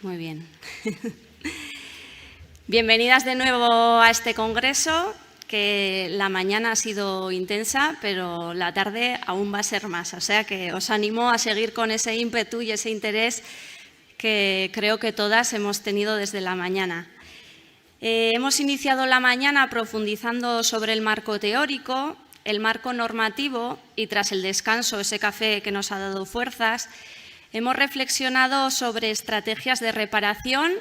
Muy bien. Bienvenidas de nuevo a este congreso, que la mañana ha sido intensa, pero la tarde aún va a ser más. O sea que os animo a seguir con ese ímpetu y ese interés que creo que todas hemos tenido desde la mañana. Hemos iniciado la mañana profundizando sobre el marco teórico, el marco normativo y tras el descanso, ese café que nos ha dado fuerzas, hemos reflexionado sobre estrategias de reparación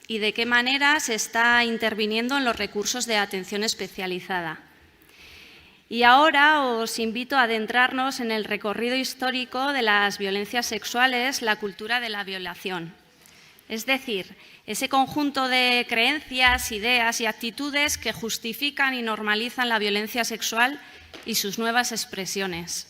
y de qué manera se está interviniendo en los recursos de atención especializada. Y ahora os invito a adentrarnos en el recorrido histórico de las violencias sexuales, la cultura de la violación. Es decir, ese conjunto de creencias, ideas y actitudes que justifican y normalizan la violencia sexual y sus nuevas expresiones.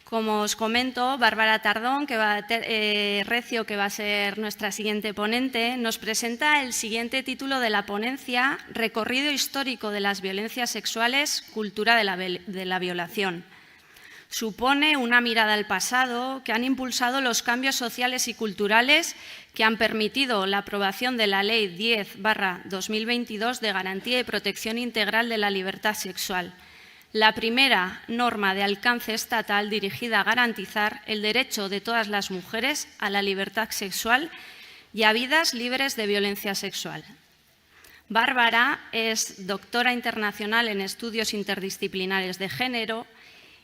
Como os comento, Bárbara Tardón, Recio, que va a ser nuestra siguiente ponente, nos presenta el siguiente título de la ponencia: Recorrido histórico de las violencias sexuales, cultura de la violación. Supone una mirada al pasado que han impulsado los cambios sociales y culturales que han permitido la aprobación de la Ley 10/2022 de Garantía y Protección Integral de la Libertad Sexual, la primera norma de alcance estatal dirigida a garantizar el derecho de todas las mujeres a la libertad sexual y a vidas libres de violencia sexual. Bárbara es doctora internacional en estudios interdisciplinares de género,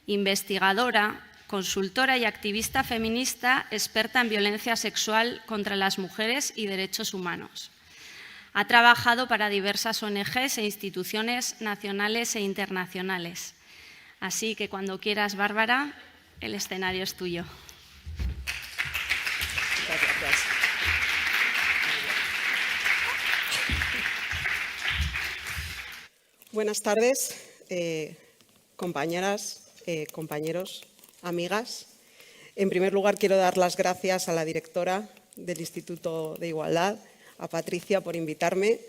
investigadora, consultora y activista feminista experta en violencia sexual contra las mujeres y derechos humanos. Ha trabajado para diversas ONGs e instituciones nacionales e internacionales. Así que cuando quieras, Bárbara, el escenario es tuyo. Gracias. Buenas tardes, compañeras, compañeros, amigas. En primer lugar, quiero dar las gracias a la directora del Instituto de Igualdad, a Patricia, por invitarme,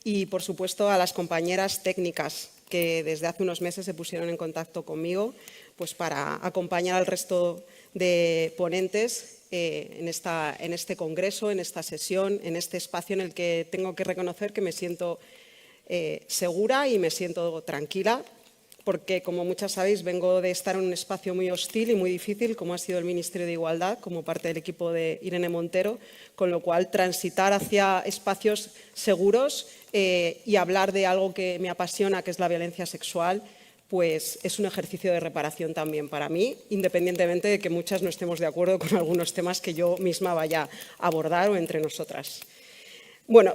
y, por supuesto, a las compañeras técnicas que desde hace unos meses se pusieron en contacto conmigo pues, para acompañar al resto de ponentes en este congreso, en esta sesión, en este espacio en el que tengo que reconocer que me siento segura y me siento tranquila, porque, como muchas sabéis, vengo de estar en un espacio muy hostil y muy difícil, como ha sido el Ministerio de Igualdad, como parte del equipo de Irene Montero, con lo cual transitar hacia espacios seguros y hablar de algo que me apasiona, que es la violencia sexual, pues es un ejercicio de reparación también para mí, independientemente de que muchas no estemos de acuerdo con algunos temas que yo misma vaya a abordar o entre nosotras. Bueno,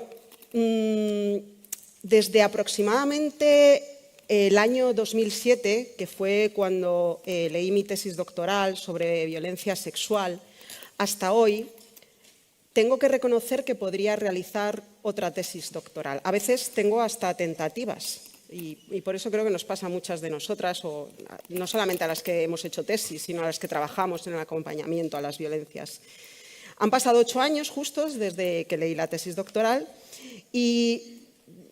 desde aproximadamente el año 2007, que fue cuando leí mi tesis doctoral sobre violencia sexual, hasta hoy, tengo que reconocer que podría realizar otra tesis doctoral. A veces tengo hasta tentativas y por eso creo que nos pasa a muchas de nosotras, o no solamente a las que hemos hecho tesis, sino a las que trabajamos en el acompañamiento a las violencias. Han pasado 8 años justos desde que leí la tesis doctoral y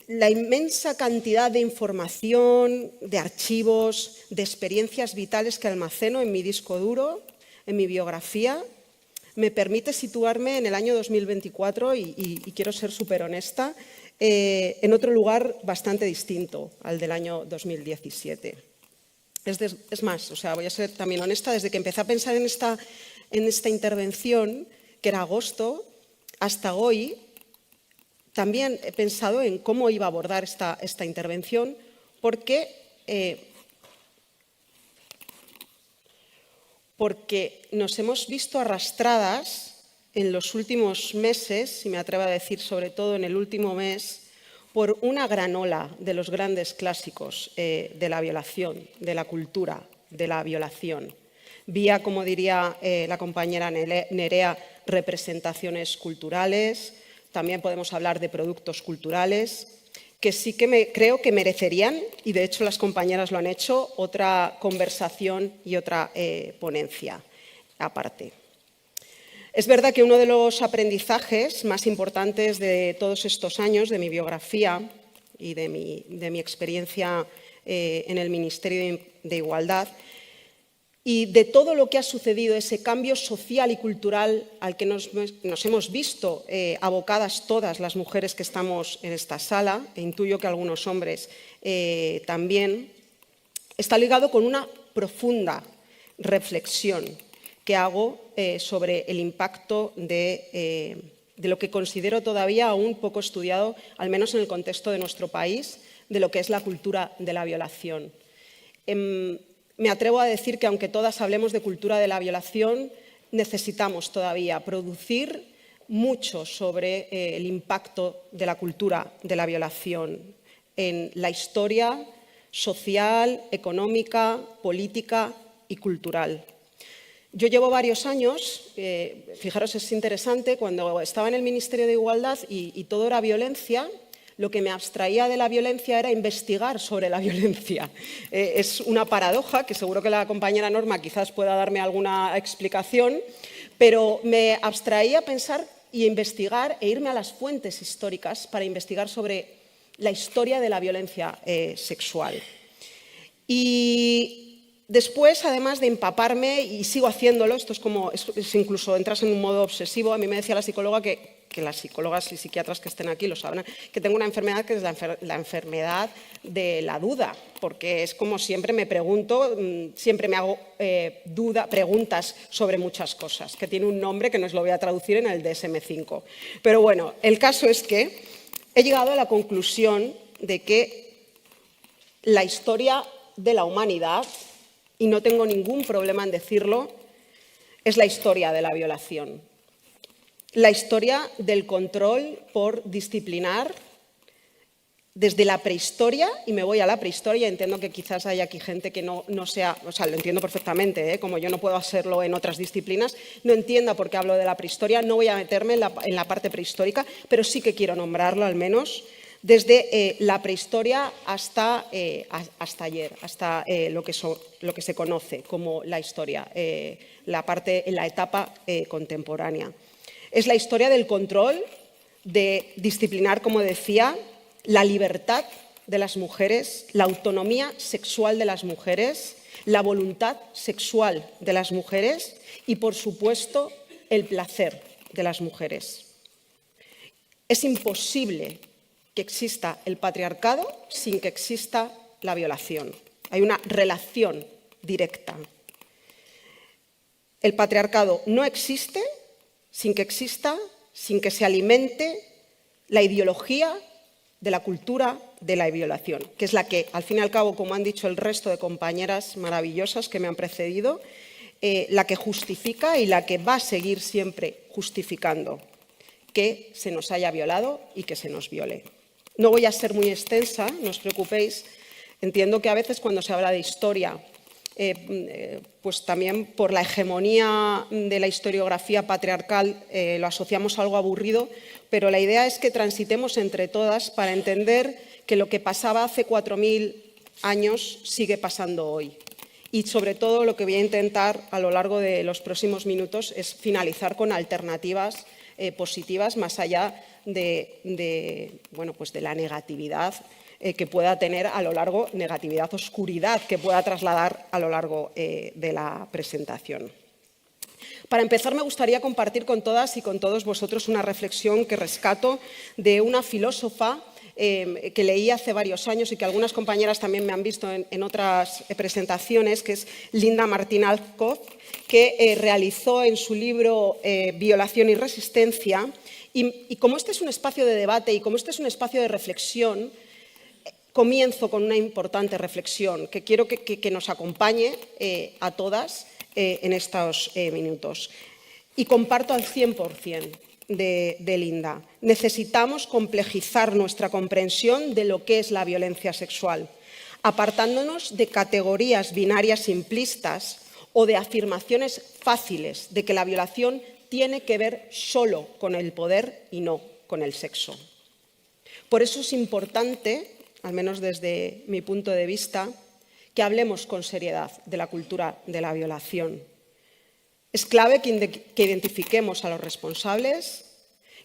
la inmensa cantidad de información, de archivos, de experiencias vitales que almaceno en mi disco duro, en mi biografía, me permite situarme en el año 2024 y quiero ser súper honesta, en otro lugar bastante distinto al del año 2017. Es más, voy a ser también honesta, desde que empecé a pensar en esta intervención, que era agosto, hasta hoy, también he pensado en cómo iba a abordar esta intervención, porque nos hemos visto arrastradas en los últimos meses, y me atrevo a decir sobre todo en el último mes, por una gran ola de los grandes clásicos de la violación, de la cultura de la violación. Vía, como diría la compañera Nerea, representaciones culturales. También podemos hablar de productos culturales, que sí que creo que merecerían, y de hecho las compañeras lo han hecho, otra conversación y otra ponencia aparte. Es verdad que uno de los aprendizajes más importantes de todos estos años, de mi biografía y de mi experiencia en el Ministerio de Igualdad, y de todo lo que ha sucedido, ese cambio social y cultural al que nos hemos visto abocadas todas las mujeres que estamos en esta sala, e intuyo que algunos hombres también, está ligado con una profunda reflexión que hago sobre el impacto de lo que considero todavía aún poco estudiado, al menos en el contexto de nuestro país, de lo que es la cultura de la violación. Me atrevo a decir que aunque todas hablemos de cultura de la violación, necesitamos todavía producir mucho sobre el impacto de la cultura de la violación en la historia social, económica, política y cultural. Yo llevo varios años, fijaros, es interesante, cuando estaba en el Ministerio de Igualdad y todo era violencia, lo que me abstraía de la violencia era investigar sobre la violencia. Es una paradoja, que seguro que la compañera Norma quizás pueda darme alguna explicación, pero me abstraía a pensar y investigar e irme a las fuentes históricas para investigar sobre la historia de la violencia sexual. Y después, además de empaparme, y sigo haciéndolo, esto es como, es incluso entras en un modo obsesivo, a mí me decía la psicóloga que las psicólogas y psiquiatras que estén aquí lo sabrán, que tengo una enfermedad que es la enfermedad de la duda, porque es como siempre me pregunto, siempre me hago preguntas sobre muchas cosas, que tiene un nombre que no os lo voy a traducir en el DSM-5. Pero bueno, el caso es que he llegado a la conclusión de que la historia de la humanidad, y no tengo ningún problema en decirlo, es la historia de la violación. La historia del control por disciplinar desde la prehistoria, y me voy a la prehistoria, entiendo que quizás hay aquí gente que no sea, o sea, lo entiendo perfectamente, como yo no puedo hacerlo en otras disciplinas, no entienda por qué hablo de la prehistoria, no voy a meterme en la parte prehistórica, pero sí que quiero nombrarlo al menos, desde la prehistoria hasta ayer, hasta lo que se conoce como la historia, la etapa contemporánea. Es la historia del control, de disciplinar, como decía, la libertad de las mujeres, la autonomía sexual de las mujeres, la voluntad sexual de las mujeres y, por supuesto, el placer de las mujeres. Es imposible que exista el patriarcado sin que exista la violación. Hay una relación directa. El patriarcado no existe sin que se alimente la ideología de la cultura de la violación, que es la que, al fin y al cabo, como han dicho el resto de compañeras maravillosas que me han precedido, la que justifica y la que va a seguir siempre justificando que se nos haya violado y que se nos viole. No voy a ser muy extensa, no os preocupéis. Entiendo que a veces cuando se habla de historia, pues también por la hegemonía de la historiografía patriarcal lo asociamos a algo aburrido, pero la idea es que transitemos entre todas para entender que lo que pasaba hace 4.000 años sigue pasando hoy. Y sobre todo lo que voy a intentar a lo largo de los próximos minutos es finalizar con alternativas positivas más allá de la negatividad que pueda tener a lo largo, negatividad, oscuridad que pueda trasladar a lo largo de la presentación. Para empezar, me gustaría compartir con todas y con todos vosotros una reflexión que rescato de una filósofa que leí hace varios años y que algunas compañeras también me han visto en otras presentaciones, que es Linda Martín Alcock, que realizó en su libro Violación y resistencia. Y como este es un espacio de debate y como este es un espacio de reflexión, comienzo con una importante reflexión que quiero que nos acompañe a todas en estos minutos. Y comparto al 100% de Linda. Necesitamos complejizar nuestra comprensión de lo que es la violencia sexual, apartándonos de categorías binarias simplistas o de afirmaciones fáciles de que la violación tiene que ver solo con el poder y no con el sexo. Por eso es importante, al menos desde mi punto de vista, que hablemos con seriedad de la cultura de la violación. Es clave que identifiquemos a los responsables,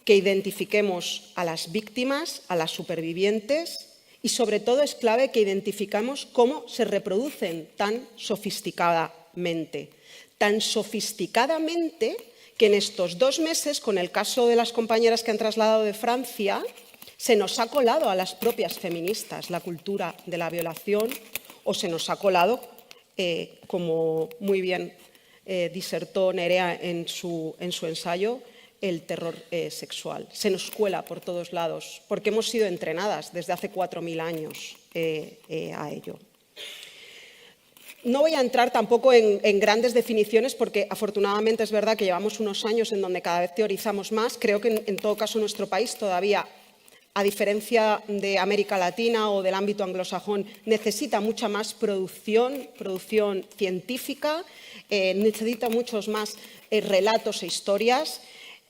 que identifiquemos a las víctimas, a las supervivientes y, sobre todo, es clave que identifiquemos cómo se reproducen tan sofisticadamente sofisticadamente. Tan sofisticadamente que en estos 2 meses, con el caso de las compañeras que han trasladado de Francia, se nos ha colado a las propias feministas la cultura de la violación, o se nos ha colado, como muy bien disertó Nerea en su ensayo, el terror sexual. Se nos cuela por todos lados, porque hemos sido entrenadas desde hace 4.000 años a ello. No voy a entrar tampoco en grandes definiciones, porque afortunadamente es verdad que llevamos unos años en donde cada vez teorizamos más. Creo que en todo caso nuestro país todavía, a diferencia de América Latina o del ámbito anglosajón, necesita mucha más producción científica, necesita muchos más relatos e historias.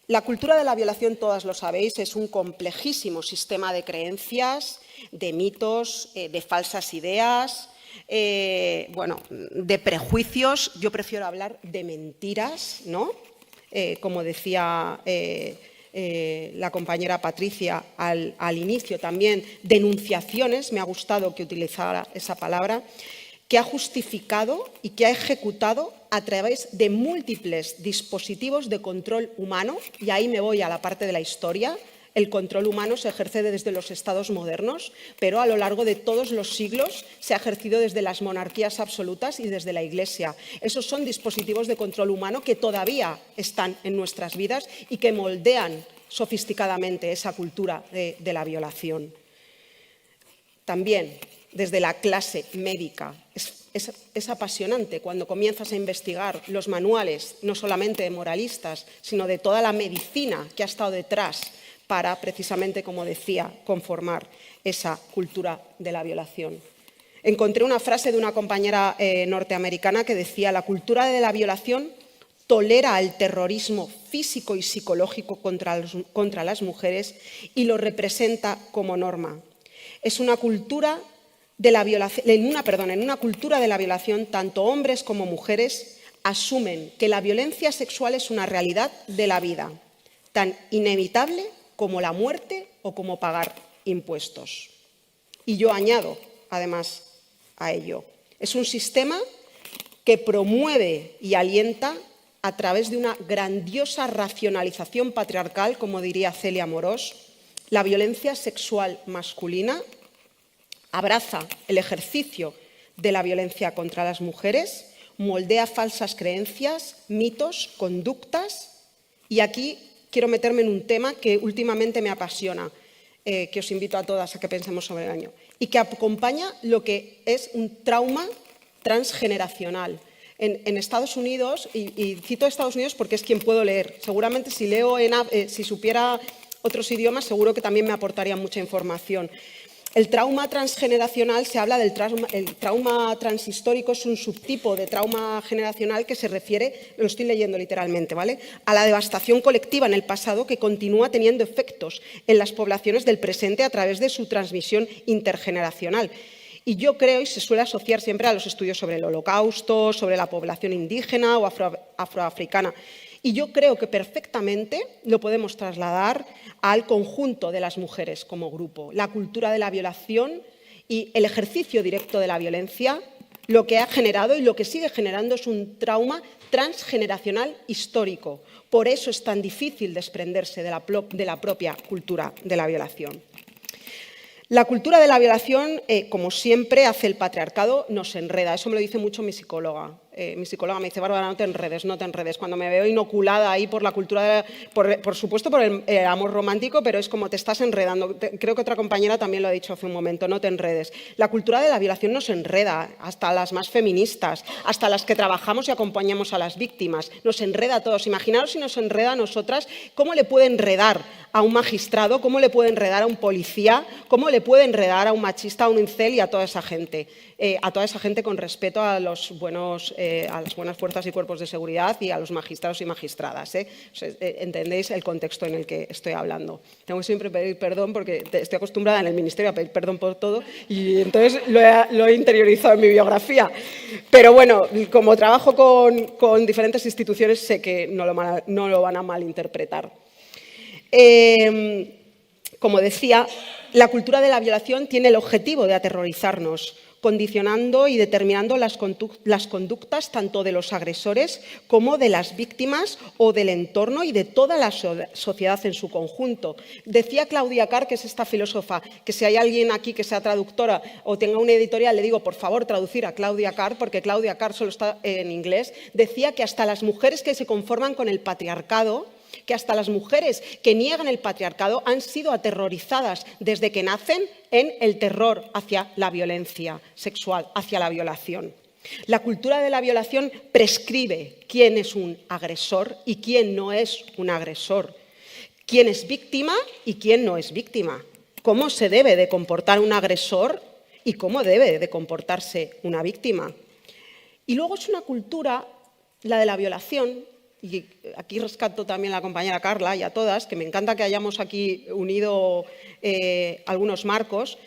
La cultura de la violación, todas lo sabéis, es un complejísimo sistema de creencias, de mitos, de falsas ideas, de prejuicios. Yo prefiero hablar de mentiras, ¿no? Como decía la compañera Patricia al inicio también, denunciaciones, me ha gustado que utilizara esa palabra, que ha justificado y que ha ejecutado a través de múltiples dispositivos de control humano, y ahí me voy a la parte de la historia. El control humano se ejerce desde los estados modernos, pero a lo largo de todos los siglos se ha ejercido desde las monarquías absolutas y desde la Iglesia. Esos son dispositivos de control humano que todavía están en nuestras vidas y que moldean sofisticadamente esa cultura de la violación. También desde la clase médica. Es apasionante cuando comienzas a investigar los manuales, no solamente de moralistas, sino de toda la medicina que ha estado detrás para, precisamente, como decía, conformar esa cultura de la violación. Encontré una frase de una compañera norteamericana que decía: la cultura de la violación tolera el terrorismo físico y psicológico contra las mujeres y lo representa como norma. Es una cultura de la violación, en una cultura de la violación, tanto hombres como mujeres asumen que la violencia sexual es una realidad de la vida, tan inevitable como la muerte o como pagar impuestos. Y yo añado, además, a ello, es un sistema que promueve y alienta a través de una grandiosa racionalización patriarcal, como diría Celia Morós, la violencia sexual masculina, abraza el ejercicio de la violencia contra las mujeres, moldea falsas creencias, mitos, conductas, y aquí quiero meterme en un tema que últimamente me apasiona, que os invito a todas a que pensemos sobre el año, y que acompaña lo que es un trauma transgeneracional. En Estados Unidos, y cito Estados Unidos porque es quien puedo leer, seguramente si supiera otros idiomas seguro que también me aportaría mucha información. El trauma transgeneracional, se habla del trauma transhistórico, es un subtipo de trauma generacional que se refiere, lo estoy leyendo literalmente, ¿vale?, a la devastación colectiva en el pasado que continúa teniendo efectos en las poblaciones del presente a través de su transmisión intergeneracional. Y yo creo, y se suele asociar siempre a los estudios sobre el Holocausto, sobre la población indígena o afroafricana. Y yo creo que perfectamente lo podemos trasladar al conjunto de las mujeres como grupo. La cultura de la violación y el ejercicio directo de la violencia, lo que ha generado y lo que sigue generando es un trauma transgeneracional histórico. Por eso es tan difícil desprenderse de la propia cultura de la violación. La cultura de la violación, como siempre hace el patriarcado, nos enreda. Eso me lo dice mucho mi psicóloga. Mi psicóloga me dice: Bárbara, no te enredes, no te enredes. Cuando me veo inoculada ahí por la cultura, por supuesto por el amor romántico, pero es como te estás enredando. Creo que otra compañera también lo ha dicho hace un momento: no te enredes. La cultura de la violación nos enreda, hasta las más feministas, hasta las que trabajamos y acompañamos a las víctimas. Nos enreda a todos. Imaginaros si nos enreda a nosotras, ¿cómo le puede enredar a un magistrado? ¿Cómo le puede enredar a un policía? ¿Cómo le puede enredar a un machista, a un incel y a toda esa gente? A toda esa gente con respeto a las buenas fuerzas y cuerpos de seguridad y a los magistrados y magistradas. ¿Entendéis el contexto en el que estoy hablando? Tengo que siempre pedir perdón porque estoy acostumbrada en el ministerio a pedir perdón por todo y entonces lo he interiorizado en mi biografía. Pero bueno, como trabajo con diferentes instituciones, sé que no lo van a malinterpretar. Como decía, la cultura de la violación tiene el objetivo de aterrorizarnos condicionando y determinando las conductas tanto de los agresores como de las víctimas o del entorno y de toda la sociedad en su conjunto. Decía Claudia Carr, que es esta filósofa, que si hay alguien aquí que sea traductora o tenga una editorial, le digo, por favor, traducir a Claudia Carr, porque Claudia Carr solo está en inglés. Decía que hasta las mujeres que se conforman con el patriarcado, que hasta las mujeres que niegan el patriarcado han sido aterrorizadas desde que nacen en el terror hacia la violencia sexual, hacia la violación. La cultura de la violación prescribe quién es un agresor y quién no es un agresor, quién es víctima y quién no es víctima, cómo se debe de comportar un agresor y cómo debe de comportarse una víctima. Y luego es una cultura, la de la violación, y aquí rescato también a la compañera Carla y a todas, que me encanta que hayamos aquí unido algunos marcos,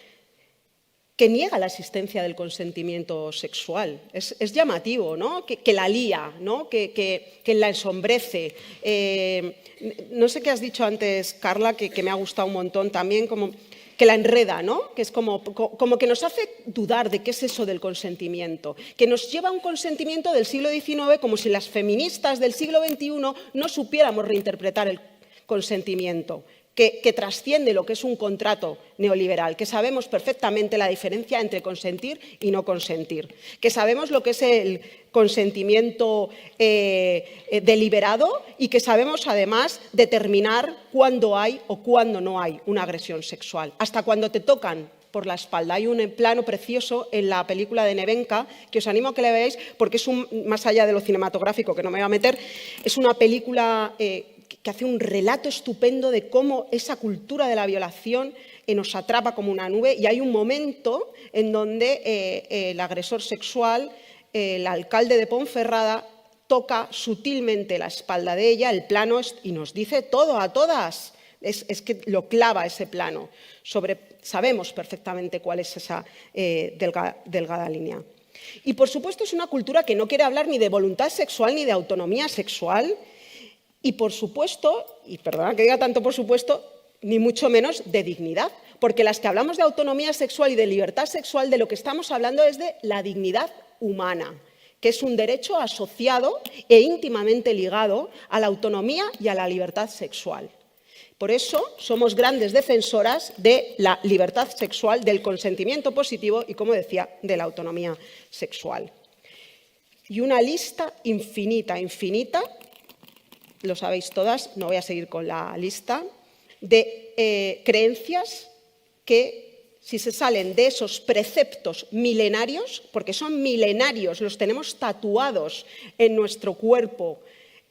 que niega la existencia del consentimiento sexual. Es llamativo, ¿no? Que la lía, ¿no? que la ensombrece. No sé qué has dicho antes, Carla, que me ha gustado un montón también, como que la enreda, ¿no? Que es como que nos hace dudar de qué es eso del consentimiento, que nos lleva a un consentimiento del siglo XIX como si las feministas del siglo XXI no supiéramos reinterpretar el consentimiento, que trasciende lo que es un contrato neoliberal, que sabemos perfectamente la diferencia entre consentir y no consentir, que sabemos lo que es el consentimiento deliberado y que sabemos además determinar cuándo hay o cuándo no hay una agresión sexual, hasta cuando te tocan por la espalda. Hay un plano precioso en la película de Nevenka que os animo a que la veáis porque es más allá de lo cinematográfico, que no me voy a meter, es una película que hace un relato estupendo de cómo esa cultura de la violación nos atrapa como una nube, y hay un momento en donde el agresor sexual, el alcalde de Ponferrada, toca sutilmente la espalda de ella, el plano y nos dice todo a todas. Es que lo clava ese plano. Sabemos perfectamente cuál es esa delgada línea. Y por supuesto es una cultura que no quiere hablar ni de voluntad sexual ni de autonomía sexual. Y por supuesto, y perdona que diga tanto por supuesto, ni mucho menos de dignidad, porque las que hablamos de autonomía sexual y de libertad sexual, de lo que estamos hablando es de la dignidad humana, que es un derecho asociado e íntimamente ligado a la autonomía y a la libertad sexual. Por eso somos grandes defensoras de la libertad sexual, del consentimiento positivo y, como decía, de la autonomía sexual. Y una lista infinita, lo sabéis todas, no voy a seguir con la lista, de creencias que, si se salen de esos preceptos milenarios, porque son milenarios, los tenemos tatuados en nuestro cuerpo,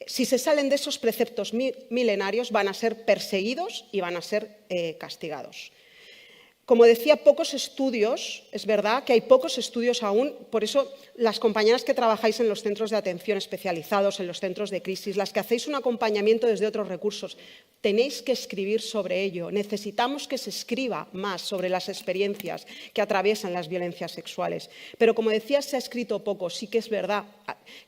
si se salen de esos preceptos milenarios van a ser perseguidos y van a ser castigados. Como decía, pocos estudios, es verdad que hay pocos estudios aún, por eso las compañeras que trabajáis en los centros de atención especializados, en los centros de crisis, las que hacéis un acompañamiento desde otros recursos, tenéis que escribir sobre ello. Necesitamos que se escriba más sobre las experiencias que atraviesan las violencias sexuales. Pero como decía, se ha escrito poco, sí que es verdad.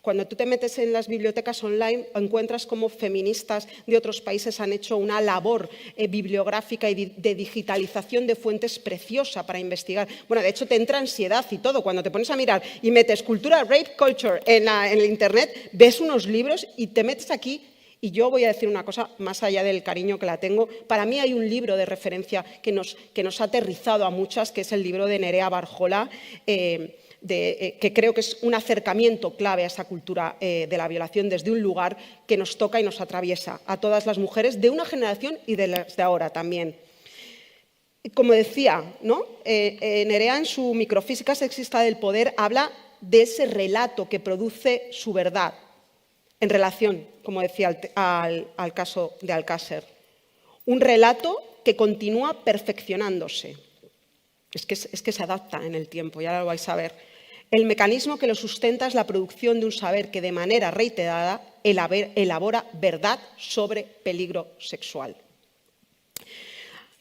Cuando tú te metes en las bibliotecas online, encuentras cómo feministas de otros países han hecho una labor bibliográfica y de digitalización de fuentes preciosa para investigar. Bueno, de hecho te entra ansiedad y todo. Cuando te pones a mirar y metes cultura rape culture en el internet, ves unos libros y te metes aquí. Y yo voy a decir una cosa, más allá del cariño que la tengo, para mí hay un libro de referencia que nos ha aterrizado a muchas, que es el libro de Nerea Barjola, que creo que es un acercamiento clave a esa cultura de la violación desde un lugar que nos toca y nos atraviesa a todas las mujeres de una generación y de las de ahora también. Como decía, ¿no? Nerea en su Microfísica sexista del poder habla de ese relato que produce su verdad en relación, como decía, al caso de Alcácer. Un relato que continúa perfeccionándose. Es que se adapta en el tiempo, ya lo vais a ver. El mecanismo que lo sustenta es la producción de un saber que de manera reiterada elabora verdad sobre peligro sexual.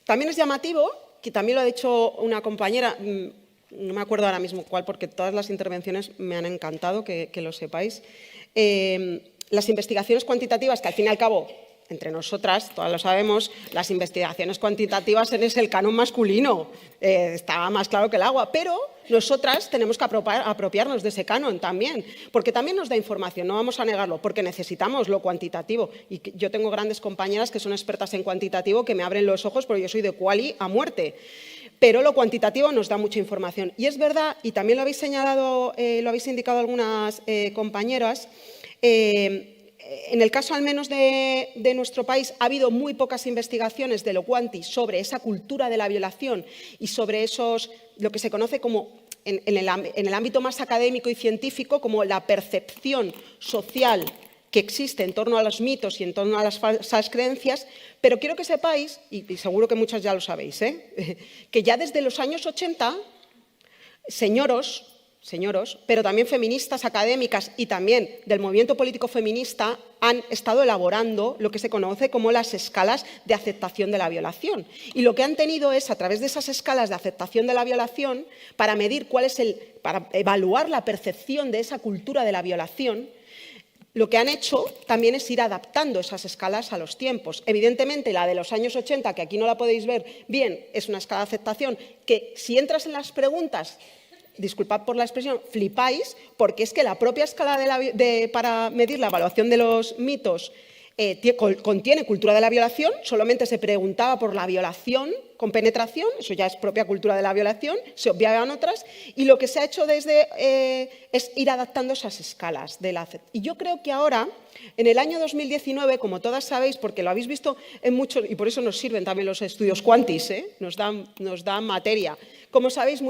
También es llamativo, que también lo ha dicho una compañera, no me acuerdo ahora mismo cuál, porque todas las intervenciones me han encantado, que lo sepáis. Las investigaciones cuantitativas, que al fin y al cabo entre nosotras, todas lo sabemos, las investigaciones cuantitativas es el canon masculino, está más claro que el agua, pero nosotras tenemos que apropiarnos de ese canon también, porque también nos da información, no vamos a negarlo, porque necesitamos lo cuantitativo. Y yo tengo grandes compañeras que son expertas en cuantitativo que me abren los ojos porque yo soy de quali a muerte. Pero lo cuantitativo nos da mucha información. Y es verdad, y también lo habéis señalado, lo habéis indicado algunas compañeras, en el caso al menos de nuestro país ha habido muy pocas investigaciones de lo cuanti sobre esa cultura de la violación y sobre lo que se conoce como, en el ámbito más académico y científico, como la percepción social que existe en torno a los mitos y en torno a las falsas creencias, pero quiero que sepáis, y seguro que muchas ya lo sabéis, que ya desde los años 80, señoros, pero también feministas académicas y también del movimiento político feminista han estado elaborando lo que se conoce como las escalas de aceptación de la violación. Y lo que han tenido es, a través de esas escalas de aceptación de la violación, para medir para evaluar la percepción de esa cultura de la violación, lo que han hecho también es ir adaptando esas escalas a los tiempos. Evidentemente, la de los años 80, que aquí no la podéis ver bien, es una escala de aceptación que, si entras en las preguntas, disculpad por la expresión, flipáis, porque es que la propia escala para medir la evaluación de los mitos contiene cultura de la violación, solamente se preguntaba por la violación con penetración, eso ya es propia cultura de la violación, se obviaban otras, y lo que se ha hecho es ir adaptando esas escalas. Y yo creo que ahora, en el año 2019, como todas sabéis, porque lo habéis visto en muchos, y por eso nos sirven también los estudios cuantis, nos dan materia. Como sabéis,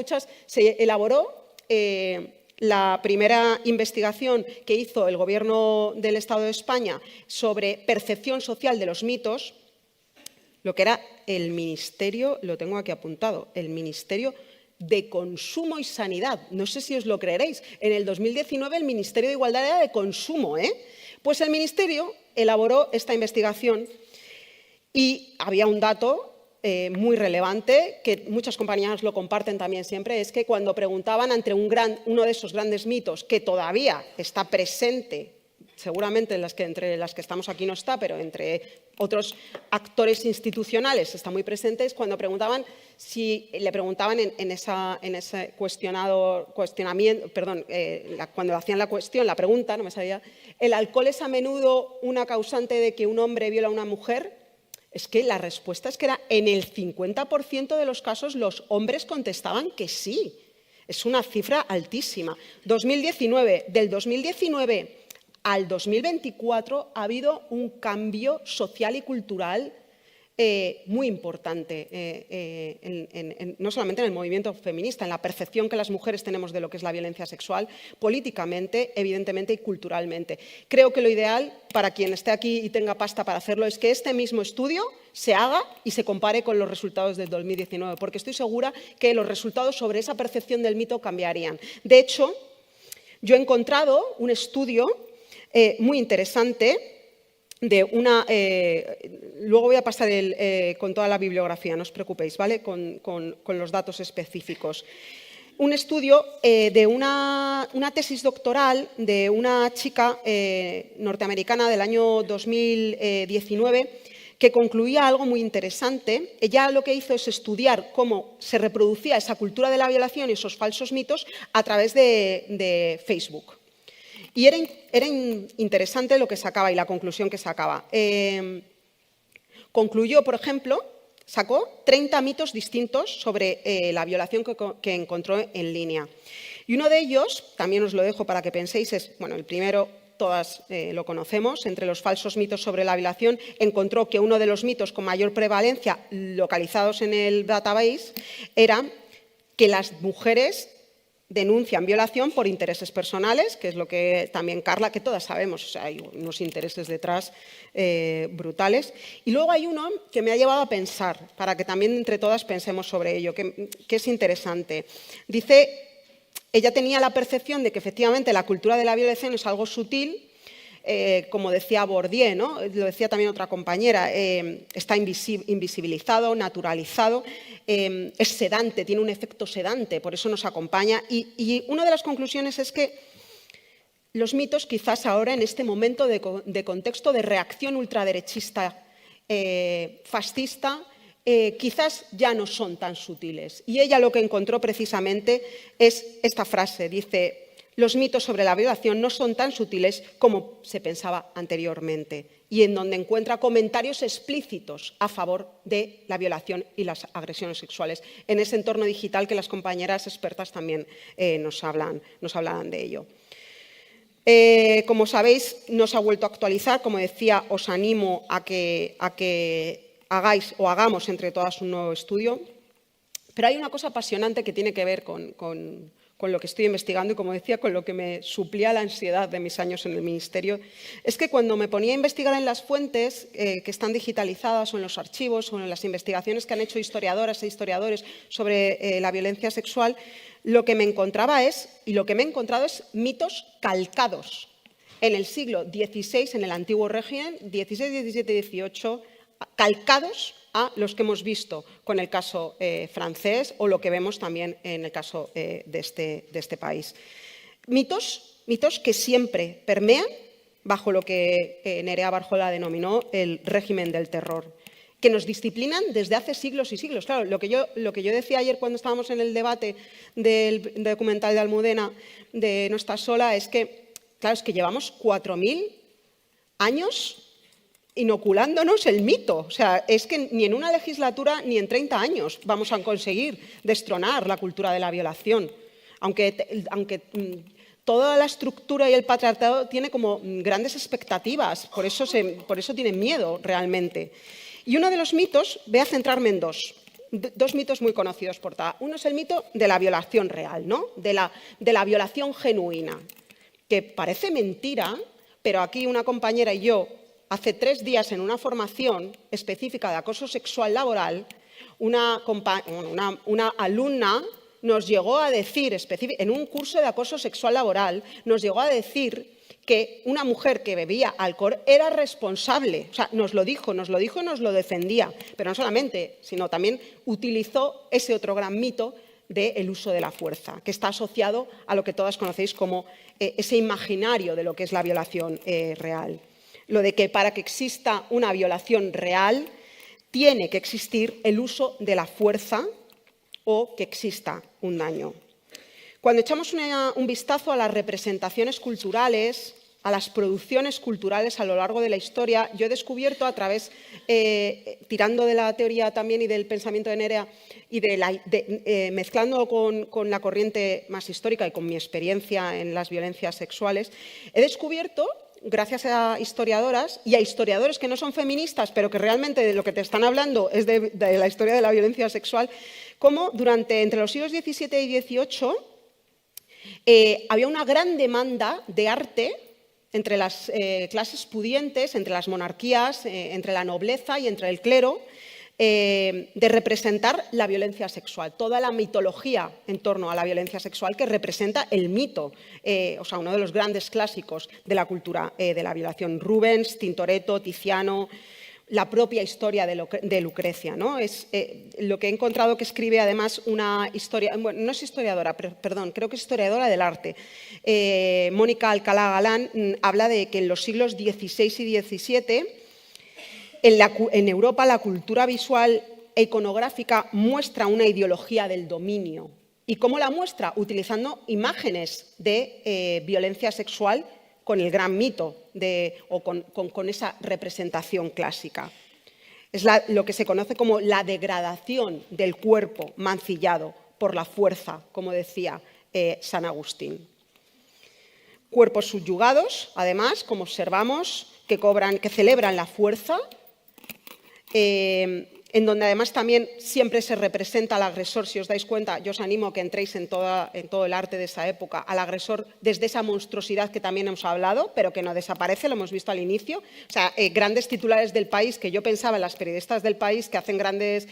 se elaboró la primera investigación que hizo el Gobierno del Estado de España sobre percepción social de los mitos, lo que era el Ministerio, lo tengo aquí apuntado, el Ministerio de Consumo y Sanidad. No sé si os lo creeréis. En el 2019 el Ministerio de Igualdad era de Consumo, Pues el Ministerio elaboró esta investigación y había un dato muy relevante, que muchas compañías lo comparten también siempre, es que cuando preguntaban ante uno de esos grandes mitos que todavía está presente, seguramente entre las que estamos aquí no está, pero entre otros actores institucionales está muy presente, es cuando le preguntaban en ese cuestionamiento, perdón, cuando hacían la pregunta, no me sabía, ¿el alcohol es a menudo una causante de que un hombre viola a una mujer? Es que la respuesta es que era en el 50% de los casos los hombres contestaban que sí. Es una cifra altísima. Del 2019 al 2024 ha habido un cambio social y cultural muy importante, no solamente en el movimiento feminista, en la percepción que las mujeres tenemos de lo que es la violencia sexual, políticamente, evidentemente, y culturalmente. Creo que lo ideal para quien esté aquí y tenga pasta para hacerlo es que este mismo estudio se haga y se compare con los resultados del 2019, porque estoy segura que los resultados sobre esa percepción del mito cambiarían. De hecho, yo he encontrado un estudio muy interesante luego voy a pasar con toda la bibliografía, no os preocupéis, ¿vale? Con los datos específicos. Un estudio de una tesis doctoral de una chica norteamericana del año 2019 que concluía algo muy interesante. Ella lo que hizo es estudiar cómo se reproducía esa cultura de la violación y esos falsos mitos a través de Facebook. Y era interesante lo que sacaba y la conclusión que sacaba. Concluyó, por ejemplo, sacó 30 mitos distintos sobre la violación que encontró en línea. Y uno de ellos, también os lo dejo para que penséis, es, bueno, el primero, todas lo conocemos, entre los falsos mitos sobre la violación, encontró que uno de los mitos con mayor prevalencia localizados en el database era que las mujeres denuncian violación por intereses personales, que es lo que también Carla, que todas sabemos, o sea, hay unos intereses detrás brutales. Y luego hay uno que me ha llevado a pensar, para que también entre todas pensemos sobre ello, que es interesante. Dice, ella tenía la percepción de que efectivamente la cultura de la violación es algo sutil, como decía Bourdieu, ¿no? Lo decía también otra compañera, está invisibilizado, naturalizado, es sedante, tiene un efecto sedante, por eso nos acompaña. Y una de las conclusiones es que los mitos quizás ahora en este momento de contexto de reacción ultraderechista, fascista, quizás ya no son tan sutiles. Y ella lo que encontró precisamente es esta frase, dice: los mitos sobre la violación no son tan sutiles como se pensaba anteriormente, y en donde encuentra comentarios explícitos a favor de la violación y las agresiones sexuales en ese entorno digital que las compañeras expertas también nos hablarán de ello. Como sabéis, no se ha vuelto a actualizar. Como decía, os animo a que hagáis o hagamos entre todas un nuevo estudio. Pero hay una cosa apasionante que tiene que ver con lo que estoy investigando y, como decía, con lo que me suplía la ansiedad de mis años en el Ministerio. Es que cuando me ponía a investigar en las fuentes que están digitalizadas o en los archivos o en las investigaciones que han hecho historiadoras e historiadores sobre la violencia sexual, lo que me encontraba y lo que me he encontrado es mitos calcados en el siglo XVI, en el antiguo régimen, XVI, XVII, XVIII, calcados a los que hemos visto con el caso francés o lo que vemos también en el caso de este país. Mitos que siempre permean bajo lo que Nerea Barjola denominó el régimen del terror, que nos disciplinan desde hace siglos y siglos. Claro, lo que yo decía ayer cuando estábamos en el debate del documental de Almudena, de No estás sola, es que, claro, es que llevamos 4000 años inoculándonos el mito. O sea, es que ni en una legislatura ni en 30 años vamos a conseguir destronar la cultura de la violación, aunque toda la estructura y el patriarcado tiene como grandes expectativas, por eso tienen miedo realmente. Y uno de los mitos, voy a centrarme en dos mitos muy conocidos por todas. Uno es el mito de la violación real, ¿no? De la violación genuina, que parece mentira, pero aquí una compañera y yo, hace 3 días en una formación específica de acoso sexual laboral, una alumna nos llegó a decir, en un curso de acoso sexual laboral, nos llegó a decir que una mujer que bebía alcohol era responsable. O sea, nos lo dijo y nos lo defendía. Pero no solamente, sino también utilizó ese otro gran mito del uso de la fuerza, que está asociado a lo que todas conocéis como ese imaginario de lo que es la violación real. Lo de que para que exista una violación real tiene que existir el uso de la fuerza o que exista un daño. Cuando echamos un vistazo a las representaciones culturales, a las producciones culturales a lo largo de la historia, yo he descubierto a través, tirando de la teoría también y del pensamiento de Nerea, y mezclando con la corriente más histórica y con mi experiencia en las violencias sexuales, he descubierto, gracias a historiadoras y a historiadores que no son feministas, pero que realmente de lo que te están hablando es de la historia de la violencia sexual, cómo entre los siglos XVII y XVIII había una gran demanda de arte entre las clases pudientes, entre las monarquías, entre la nobleza y entre el clero, de representar la violencia sexual, toda la mitología en torno a la violencia sexual que representa el mito, o sea, uno de los grandes clásicos de la cultura de la violación. Rubens, Tintoretto, Tiziano, la propia historia de Lucrecia, ¿no? Es lo que he encontrado que escribe además una historia, bueno, no es historiadora, perdón, creo que es historiadora del arte. Mónica Alcalá Galán habla de que en los siglos XVI y XVII en Europa la cultura visual e iconográfica muestra una ideología del dominio. ¿Y cómo la muestra? Utilizando imágenes de violencia sexual con el gran mito o con esa representación clásica. Es lo que se conoce como la degradación del cuerpo mancillado por la fuerza, como decía San Agustín. Cuerpos subyugados, además, como observamos, que celebran la fuerza, en donde además también siempre se representa al agresor. Si os dais cuenta, yo os animo a que entréis en todo el arte de esa época, al agresor desde esa monstruosidad que también hemos hablado, pero que no desaparece, lo hemos visto al inicio. O sea, grandes titulares del País, que yo pensaba en las periodistas del País que hacen grandes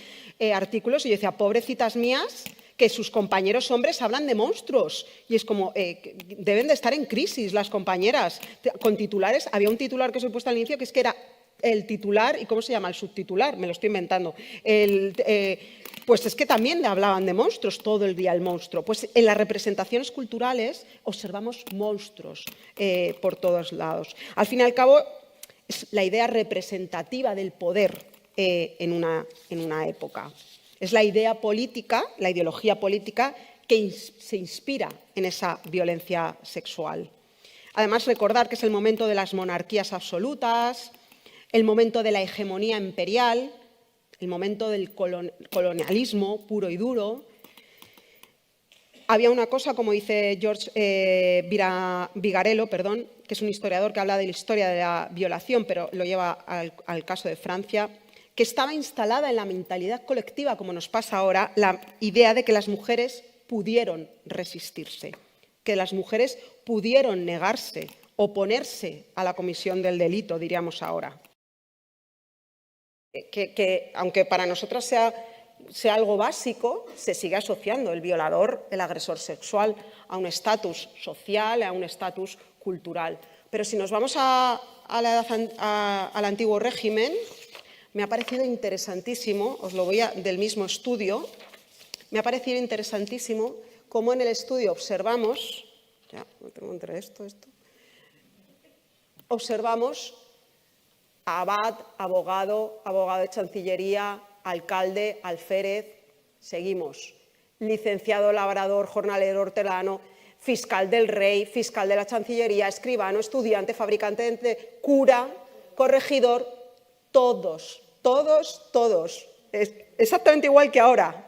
artículos, y yo decía, pobrecitas mías, que sus compañeros hombres hablan de monstruos. Y es como, deben de estar en crisis las compañeras. Con titulares, había un titular que os he puesto al inicio, que es que era el titular y ¿cómo se llama? El subtitular, me lo estoy inventando. Pues es que también hablaban de monstruos todo el día, el monstruo. Pues en las representaciones culturales observamos monstruos por todos lados. Al fin y al cabo, es la idea representativa del poder en una época. Es la idea política, la ideología política que se inspira en esa violencia sexual. Además, recordar que es el momento de las monarquías absolutas, el momento de la hegemonía imperial, el momento del colonialismo puro y duro. Había una cosa, como dice George Vigarello, que es un historiador que habla de la historia de la violación, pero lo lleva al caso de Francia, que estaba instalada en la mentalidad colectiva, como nos pasa ahora, la idea de que las mujeres pudieron resistirse, que las mujeres pudieron negarse, oponerse a la comisión del delito, diríamos ahora. Que aunque para nosotras sea algo básico, se sigue asociando el violador, el agresor sexual, a un estatus social, a un estatus cultural. Pero si nos vamos al antiguo régimen, me ha parecido interesantísimo, os lo voy del mismo estudio, me ha parecido interesantísimo cómo en el estudio observamos, ya, no tengo entre esto, observamos a abad, abogado, abogado de Chancillería, alcalde, alférez, seguimos, licenciado, labrador, jornalero, hortelano, fiscal del rey, fiscal de la Chancillería, escribano, estudiante, fabricante, cura, corregidor, todos, es exactamente igual que ahora.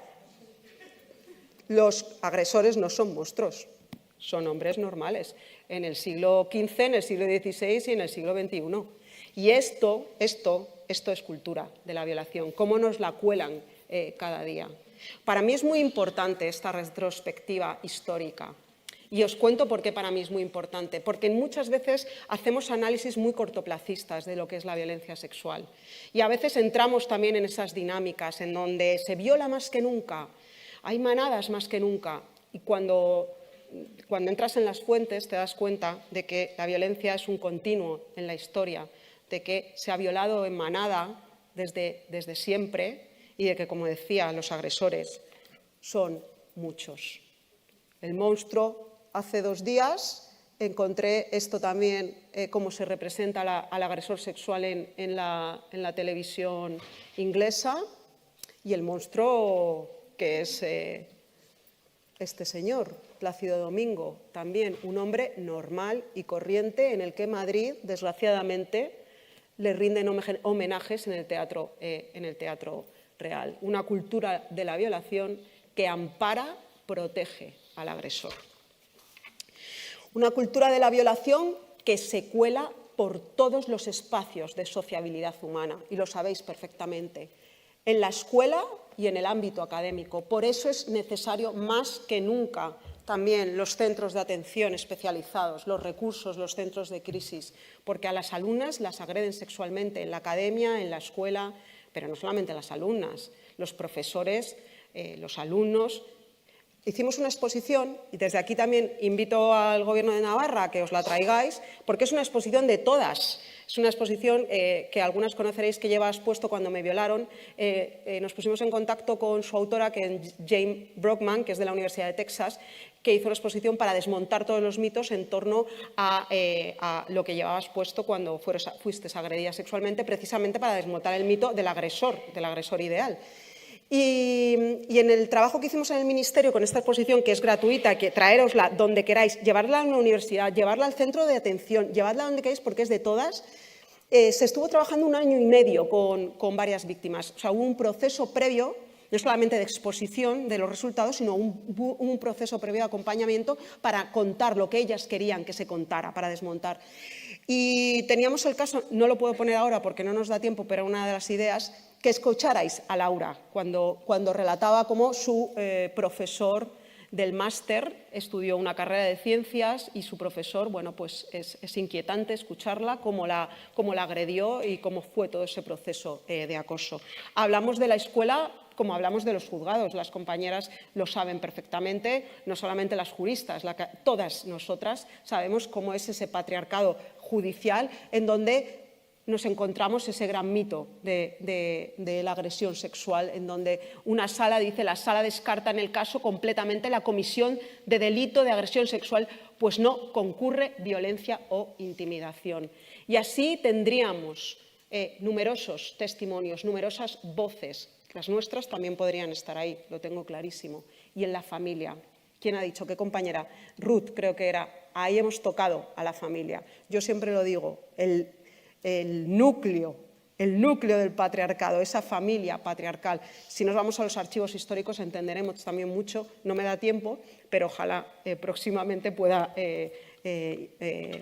Los agresores no son monstruos, son hombres normales, en el siglo XV, en el siglo XVI y en el siglo XXI. Y esto es cultura de la violación, cómo nos la cuelan cada día. Para mí es muy importante esta retrospectiva histórica. Y os cuento por qué para mí es muy importante. Porque muchas veces hacemos análisis muy cortoplacistas de lo que es la violencia sexual. Y a veces entramos también en esas dinámicas en donde se viola más que nunca, hay manadas más que nunca. Y cuando entras en las fuentes te das cuenta de que la violencia es un continuo en la historia, de que se ha violado en manada desde siempre y de que, como decía, los agresores son muchos. El monstruo, hace 2 días encontré esto también, cómo se representa al agresor sexual en la televisión inglesa, y el monstruo que es este señor, Plácido Domingo, también un hombre normal y corriente en el que Madrid, desgraciadamente, le rinden homenajes en el teatro real. Una cultura de la violación que ampara, protege al agresor. Una cultura de la violación que se cuela por todos los espacios de sociabilidad humana, y lo sabéis perfectamente, en la escuela y en el ámbito académico. Por eso es necesario más que nunca también los centros de atención especializados, los recursos, los centros de crisis, porque a las alumnas las agreden sexualmente en la academia, en la escuela, pero no solamente a las alumnas, los profesores, los alumnos. Hicimos una exposición, y desde aquí también invito al Gobierno de Navarra a que os la traigáis, porque es una exposición de todas. Es una exposición que algunas conoceréis, que llevas puesto cuando me violaron. Nos pusimos en contacto con su autora, que es Jane Brockman, que es de la Universidad de Texas, que hizo una exposición para desmontar todos los mitos en torno a lo que llevabas puesto cuando fuiste agredida sexualmente, precisamente para desmontar el mito del agresor ideal. Y en el trabajo que hicimos en el Ministerio con esta exposición, que es gratuita, que traérosla donde queráis, llevarla a una universidad, llevarla al centro de atención, llevarla donde queráis porque es de todas, se estuvo trabajando 1 año y medio con varias víctimas. O sea, hubo un proceso previo, no solamente de exposición de los resultados, sino un proceso previo de acompañamiento para contar lo que ellas querían que se contara, para desmontar. Y teníamos el caso, no lo puedo poner ahora porque no nos da tiempo, pero una de las ideas, que escucharais a Laura cuando relataba cómo su profesor del máster estudió una carrera de ciencias y su profesor, bueno, pues es inquietante escucharla, cómo la agredió y cómo fue todo ese proceso de acoso. Hablamos de la escuela como hablamos de los juzgados, las compañeras lo saben perfectamente, no solamente las juristas, todas nosotras sabemos cómo es ese patriarcado judicial en donde nos encontramos ese gran mito de la agresión sexual, en donde una sala dice, la sala descarta en el caso completamente la comisión de delito de agresión sexual, pues no concurre violencia o intimidación. Y así tendríamos numerosos testimonios, numerosas voces. Las nuestras también podrían estar ahí, lo tengo clarísimo. Y en la familia. ¿Quién ha dicho? ¿Qué compañera? Ruth, creo que era. Ahí hemos tocado a la familia. Yo siempre lo digo, el núcleo del patriarcado, esa familia patriarcal. Si nos vamos a los archivos históricos entenderemos también mucho, no me da tiempo, pero ojalá próximamente pueda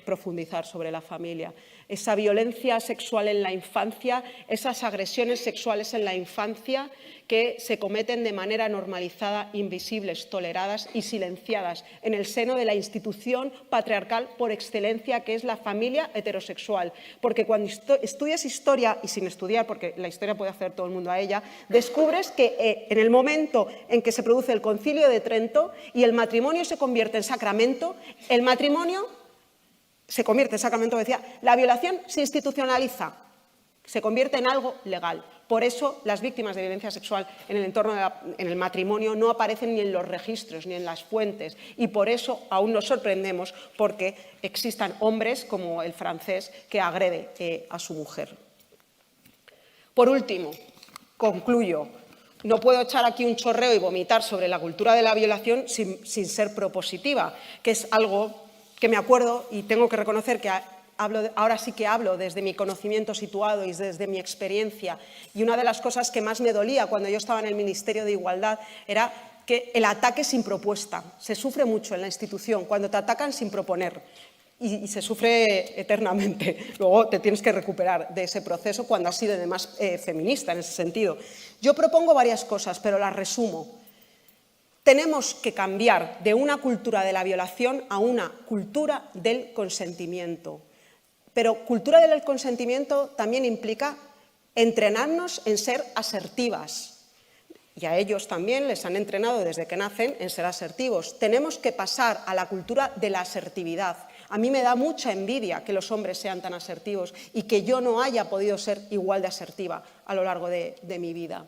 profundizar sobre la familia. Esa violencia sexual en la infancia, esas agresiones sexuales en la infancia que se cometen de manera normalizada, invisibles, toleradas y silenciadas en el seno de la institución patriarcal por excelencia que es la familia heterosexual. Porque cuando estudias historia, y sin estudiar, porque la historia puede hacer todo el mundo a ella, descubres que en el momento en que se produce el Concilio de Trento y el matrimonio se convierte en sacramento, el matrimonio se convierte en sacramento, decía, la violación se institucionaliza, se convierte en algo legal. Por eso las víctimas de violencia sexual en el entorno en el matrimonio no aparecen ni en los registros ni en las fuentes y por eso aún nos sorprendemos porque existan hombres como el francés que agrede a su mujer. Por último, concluyo, no puedo echar aquí un chorreo y vomitar sobre la cultura de la violación sin ser propositiva, que es algo que me acuerdo y tengo que reconocer que ahora sí que hablo desde mi conocimiento situado y desde mi experiencia. Y una de las cosas que más me dolía cuando yo estaba en el Ministerio de Igualdad era que el ataque sin propuesta. Se sufre mucho en la institución cuando te atacan sin proponer y se sufre eternamente. Luego te tienes que recuperar de ese proceso cuando has sido además feminista en ese sentido. Yo propongo varias cosas, pero las resumo. Tenemos que cambiar de una cultura de la violación a una cultura del consentimiento. Pero cultura del consentimiento también implica entrenarnos en ser asertivas. Y a ellos también les han entrenado desde que nacen en ser asertivos. Tenemos que pasar a la cultura de la asertividad. A mí me da mucha envidia que los hombres sean tan asertivos y que yo no haya podido ser igual de asertiva a lo largo de mi vida.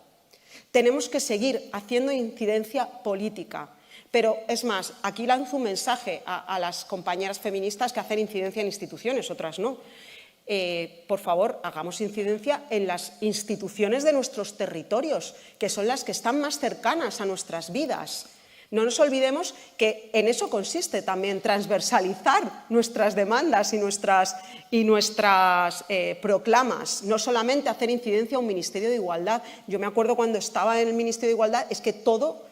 Tenemos que seguir haciendo incidencia política. Pero es más, aquí lanzo un mensaje a las compañeras feministas que hacen incidencia en instituciones, otras no. Por favor, hagamos incidencia en las instituciones de nuestros territorios, que son las que están más cercanas a nuestras vidas. No nos olvidemos que en eso consiste también transversalizar nuestras demandas y nuestras proclamas, no solamente hacer incidencia a un Ministerio de Igualdad. Yo me acuerdo cuando estaba en el Ministerio de Igualdad, es que todo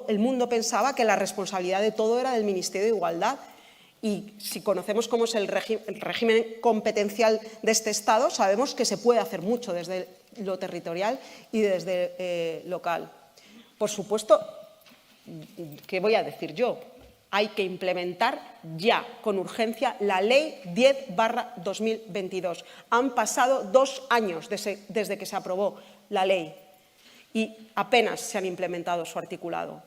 el mundo pensaba que la responsabilidad de todo era del Ministerio de Igualdad. Y si conocemos cómo es el régimen competencial de este Estado, sabemos que se puede hacer mucho desde lo territorial y desde local. Por supuesto, ¿qué voy a decir yo? Hay que implementar ya, con urgencia, la Ley 10/2022. Han pasado 2 años desde que se aprobó la ley y apenas se han implementado su articulado.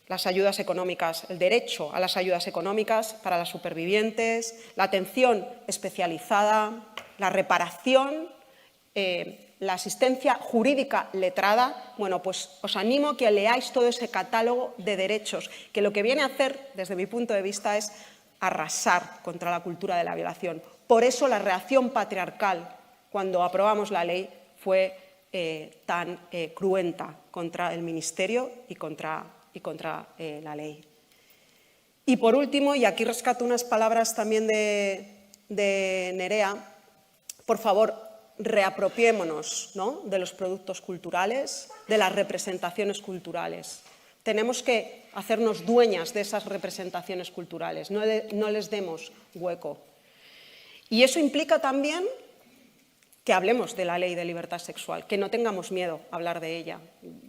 Las ayudas económicas, el derecho a las ayudas económicas para las supervivientes, la atención especializada, la reparación, la asistencia jurídica letrada. Bueno, pues os animo a que leáis todo ese catálogo de derechos, que lo que viene a hacer, desde mi punto de vista, es arrasar contra la cultura de la violación. Por eso la reacción patriarcal, cuando aprobamos la ley, fue tan cruenta contra el Ministerio y contra la ley. Y por último, y aquí rescato unas palabras también de Nerea, por favor, reapropiémonos, ¿no?, de los productos culturales, de las representaciones culturales. Tenemos que hacernos dueñas de esas representaciones culturales, no les demos hueco. Y eso implica también que hablemos de la ley de libertad sexual, que no tengamos miedo a hablar de ella.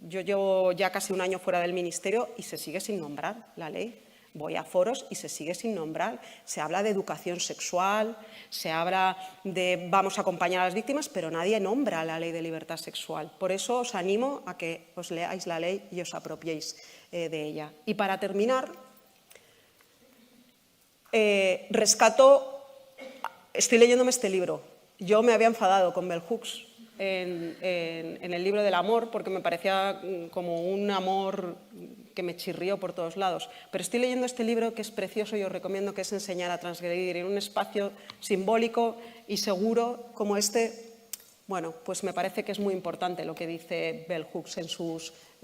Yo llevo ya casi un año fuera del Ministerio y se sigue sin nombrar la ley. Voy a foros y se sigue sin nombrar. Se habla de educación sexual, se habla de vamos a acompañar a las víctimas, pero nadie nombra la ley de libertad sexual. Por eso os animo a que os leáis la ley y os apropiéis de ella. Y para terminar, estoy leyéndome este libro, Yo me había enfadado con Bell Hooks en el libro del amor porque me parecía como un amor que me chirrió por todos lados. Pero estoy leyendo este libro que es precioso y os recomiendo, que es Enseñar a transgredir, en un espacio simbólico y seguro como este. Bueno, pues me parece que es muy importante lo que dice Bell Hooks en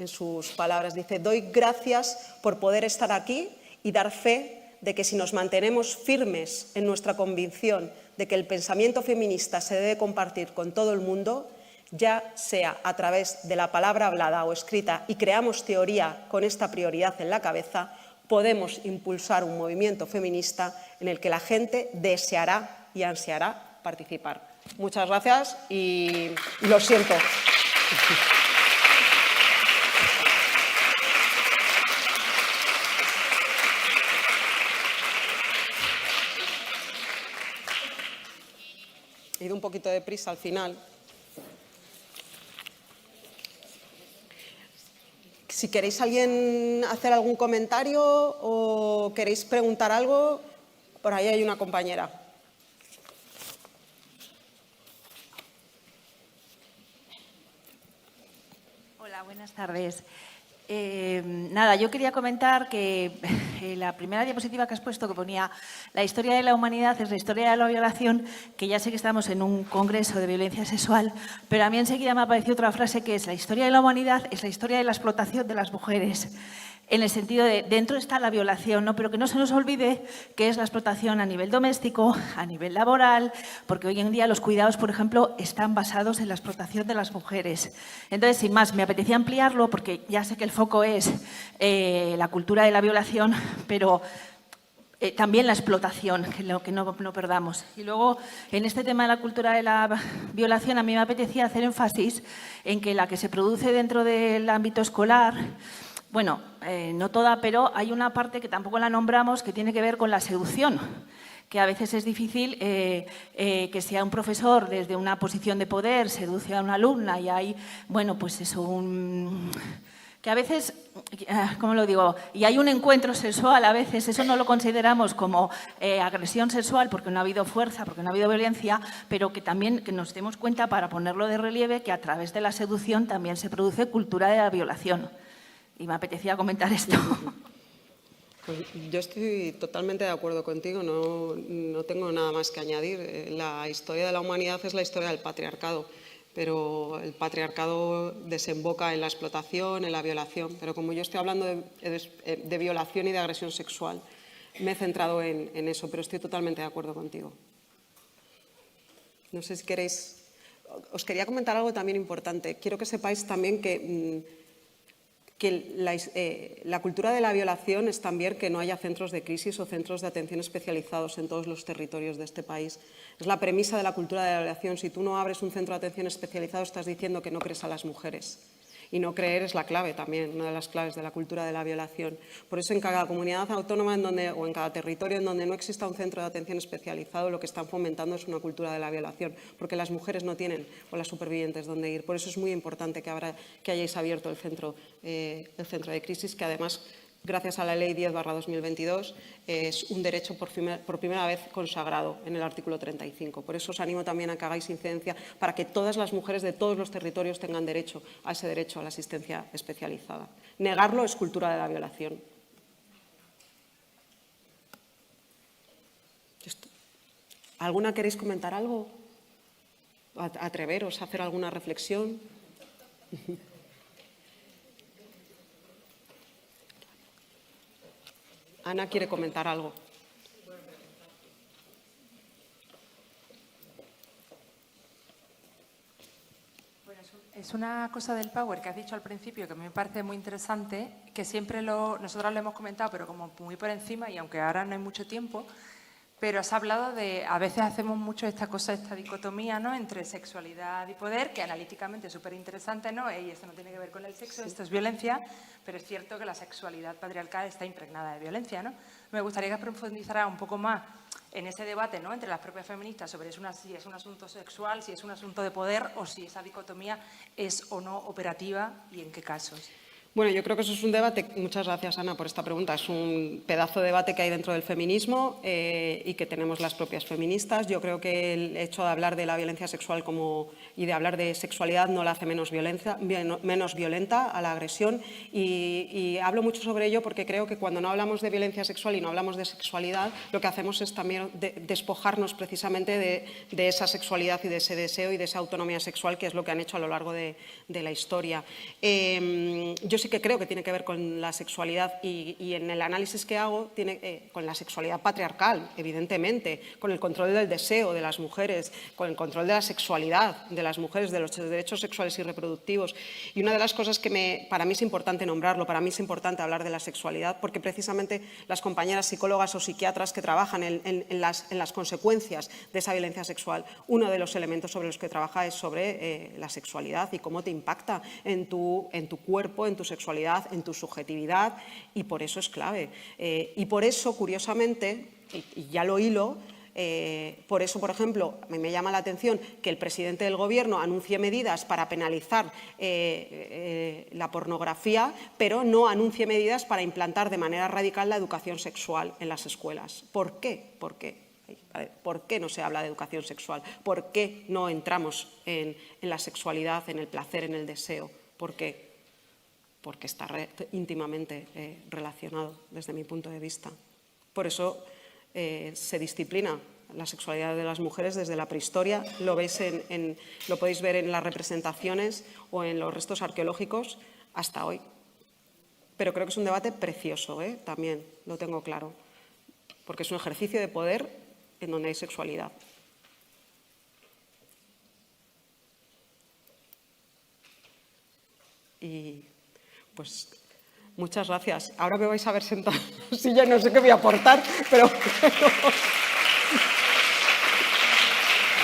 sus palabras. Dice: doy gracias por poder estar aquí y dar fe de que si nos mantenemos firmes en nuestra convicción de que el pensamiento feminista se debe compartir con todo el mundo, ya sea a través de la palabra hablada o escrita, y creamos teoría con esta prioridad en la cabeza, podemos impulsar un movimiento feminista en el que la gente deseará y ansiará participar. Muchas gracias y lo siento. He ido un poquito de prisa al final. Si queréis alguien hacer algún comentario o queréis preguntar algo, por ahí hay una compañera. Hola, buenas tardes. Nada, yo quería comentar que la primera diapositiva que has puesto, que ponía la historia de la humanidad es la historia de la violación, que ya sé que estamos en un congreso de violencia sexual, pero a mí enseguida me ha parecido otra frase que es: la historia de la humanidad es la historia de la explotación de las mujeres. En el sentido de, dentro está la violación, ¿no? Pero que no se nos olvide que es la explotación a nivel doméstico, a nivel laboral, porque hoy en día los cuidados, por ejemplo, están basados en la explotación de las mujeres. Entonces, sin más, me apetecía ampliarlo porque ya sé que el foco es la cultura de la violación, pero también la explotación, que no perdamos. Y luego, en este tema de la cultura de la violación, a mí me apetecía hacer énfasis en que la que se produce dentro del ámbito escolar, bueno, no toda, pero hay una parte que tampoco la nombramos, que tiene que ver con la seducción, que a veces es difícil que sea un profesor desde una posición de poder seduce a una alumna y hay, bueno, pues eso, que a veces, ¿cómo lo digo? Y hay un encuentro sexual a veces, eso no lo consideramos como agresión sexual porque no ha habido fuerza, porque no ha habido violencia, pero que también que nos demos cuenta, para ponerlo de relieve, que a través de la seducción también se produce cultura de la violación. Y me apetecía comentar esto. Pues yo estoy totalmente de acuerdo contigo, no tengo nada más que añadir. La historia de la humanidad es la historia del patriarcado, pero el patriarcado desemboca en la explotación, en la violación. Pero como yo estoy hablando de violación y de agresión sexual, me he centrado en eso, pero estoy totalmente de acuerdo contigo. No sé si queréis... Os quería comentar algo también importante. Quiero que sepáis también que la cultura de la violación es también que no haya centros de crisis o centros de atención especializados en todos los territorios de este país. Es la premisa de la cultura de la violación. Si tú no abres un centro de atención especializado, estás diciendo que no crees a las mujeres. Y no creer es la clave también, una de las claves de la cultura de la violación. Por eso en cada comunidad autónoma o en cada territorio en donde no exista un centro de atención especializado, lo que están fomentando es una cultura de la violación, porque las mujeres no tienen, o las supervivientes, dónde ir. Por eso es muy importante que hayáis abierto el centro de crisis, que además, gracias a la Ley 10/2022, es un derecho por primera vez consagrado en el artículo 35. Por eso os animo también a que hagáis incidencia para que todas las mujeres de todos los territorios tengan derecho a ese derecho a la asistencia especializada. Negarlo es cultura de la violación. ¿Alguna queréis comentar algo? ¿Atreveros a hacer alguna reflexión? Ana quiere comentar algo. Bueno, es una cosa del power que has dicho al principio que a mí me parece muy interesante, que siempre nosotros lo hemos comentado, pero como muy por encima, y aunque ahora no hay mucho tiempo, pero has hablado de, a veces hacemos mucho esta dicotomía, ¿no?, entre sexualidad y poder, que analíticamente es súper interesante, ¿no? Y esto no tiene que ver con el sexo, esto es violencia, pero es cierto que la sexualidad patriarcal está impregnada de violencia, ¿no? Me gustaría que profundizara un poco más en ese debate, ¿no?, entre las propias feministas sobre si es un asunto sexual, si es un asunto de poder o si esa dicotomía es o no operativa y en qué casos. Bueno, yo creo que eso es un debate, muchas gracias Ana por esta pregunta, es un pedazo de debate que hay dentro del feminismo y que tenemos las propias feministas. Yo creo que el hecho de hablar de la violencia sexual y de hablar de sexualidad no la hace menos violenta a la agresión y hablo mucho sobre ello porque creo que cuando no hablamos de violencia sexual y no hablamos de sexualidad, lo que hacemos es también despojarnos precisamente de esa sexualidad y de ese deseo y de esa autonomía sexual que es lo que han hecho a lo largo de la historia. Yo sí que creo que tiene que ver con la sexualidad y en el análisis que hago tiene con la sexualidad patriarcal, evidentemente, con el control del deseo de las mujeres, con el control de la sexualidad de las mujeres, de los derechos sexuales y reproductivos. Y una de las cosas que para mí es importante nombrarlo, para mí es importante hablar de la sexualidad, porque precisamente las compañeras psicólogas o psiquiatras que trabajan en las consecuencias de esa violencia sexual, uno de los elementos sobre los que trabaja es sobre la sexualidad y cómo te impacta en tu cuerpo, en tu sexualidad, en tu subjetividad, y por eso es clave. Y por eso, curiosamente, y ya lo hilo, por eso, por ejemplo, a mí me llama la atención que el presidente del Gobierno anuncie medidas para penalizar la pornografía, pero no anuncie medidas para implantar de manera radical la educación sexual en las escuelas. ¿Por qué? ¿Por qué? ¿Por qué no se habla de educación sexual? ¿Por qué no entramos en la sexualidad, en el placer, en el deseo? ¿Por qué? Porque está íntimamente relacionado desde mi punto de vista. Por eso se disciplina la sexualidad de las mujeres desde la prehistoria, lo podéis ver en las representaciones o en los restos arqueológicos hasta hoy. Pero creo que es un debate precioso, también lo tengo claro, porque es un ejercicio de poder en donde hay sexualidad. Y pues muchas gracias. Ahora me vais a ver sentada. Sí, ya no sé qué voy a aportar, pero